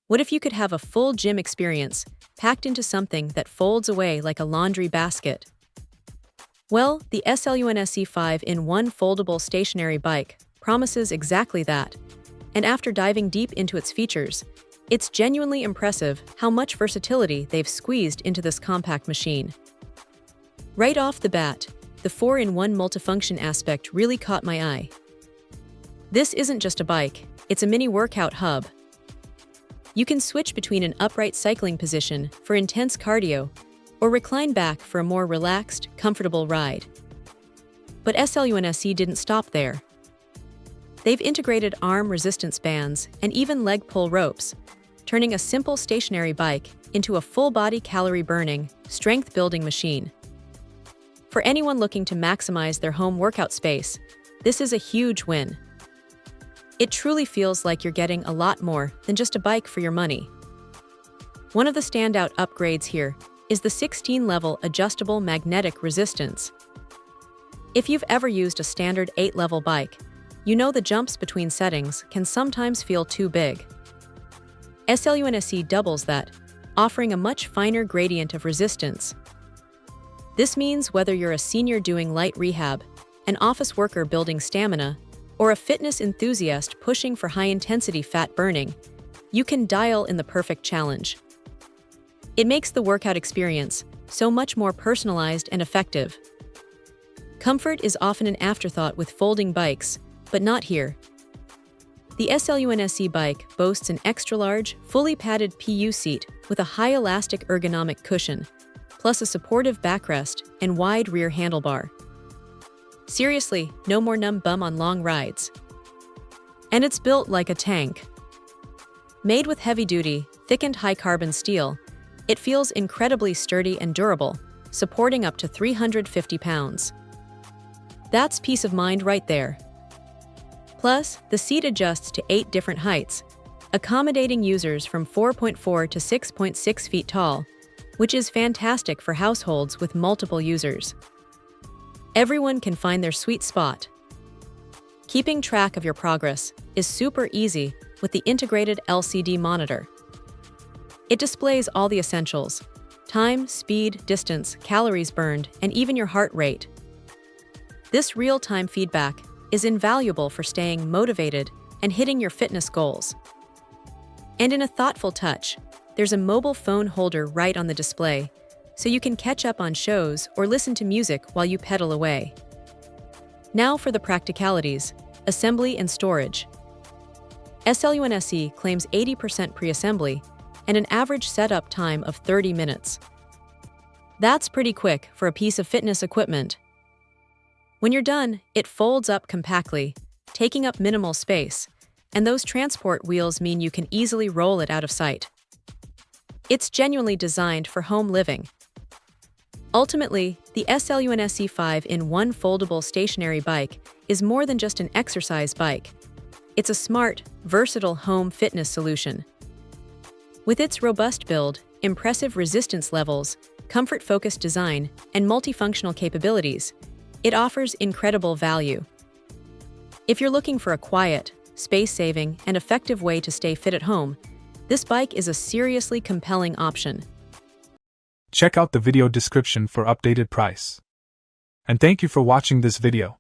What if you could have a full gym experience, packed into something that folds away like a laundry basket? Well, the SLUNSE 5-in-1 foldable stationary bike promises exactly that. And after diving deep into its features, it's genuinely impressive how much versatility they've squeezed into this compact machine. Right off the bat, the 4-in-1 multifunction aspect really caught my eye. This isn't just a bike, it's a mini workout hub. You can switch between an upright cycling position for intense cardio or recline back for a more relaxed, comfortable ride. But SLUNSE didn't stop there. They've integrated arm resistance bands and even leg pull ropes, turning a simple stationary bike into a full-body calorie-burning, strength-building machine. For anyone looking to maximize their home workout space, this is a huge win. It truly feels like you're getting a lot more than just a bike for your money. One of the standout upgrades here is the 16-level adjustable magnetic resistance. If you've ever used a standard 8-level bike, you know the jumps between settings can sometimes feel too big. SLUNSE doubles that, offering a much finer gradient of resistance. This means whether you're a senior doing light rehab, an office worker building stamina, or a fitness enthusiast pushing for high-intensity fat burning, you can dial in the perfect challenge. It makes the workout experience so much more personalized and effective. Comfort is often an afterthought with folding bikes, but not here. The SLUNSE bike boasts an extra-large, fully padded PU seat with a high elastic ergonomic cushion, plus a supportive backrest and wide rear handlebar. Seriously, no more numb bum on long rides. And it's built like a tank. Made with heavy-duty, thickened high-carbon steel, it feels incredibly sturdy and durable, supporting up to 350 pounds. That's peace of mind right there. Plus, the seat adjusts to 8 different heights, accommodating users from 4.4 to 6.6 feet tall, which is fantastic for households with multiple users. Everyone can find their sweet spot. Keeping track of your progress is super easy with the integrated LCD monitor. It displays all the essentials: time, speed, distance, calories burned, and even your heart rate. This real-time feedback is invaluable for staying motivated and hitting your fitness goals. And in a thoughtful touch, there's a mobile phone holder right on the display, so you can catch up on shows or listen to music while you pedal away. Now for the practicalities: assembly and storage. SLUNSE claims 80% pre-assembly and an average setup time of 30 minutes. That's pretty quick for a piece of fitness equipment. When you're done, it folds up compactly, taking up minimal space, and those transport wheels mean you can easily roll it out of sight. It's genuinely designed for home living. Ultimately, the SLUNSE 5-in-1 foldable stationary bike is more than just an exercise bike. It's a smart, versatile home fitness solution. With its robust build, impressive resistance levels, comfort-focused design, and multifunctional capabilities, it offers incredible value. If you're looking for a quiet, space-saving, and effective way to stay fit at home, this bike is a seriously compelling option. Check out the video description for updated price. And thank you for watching this video.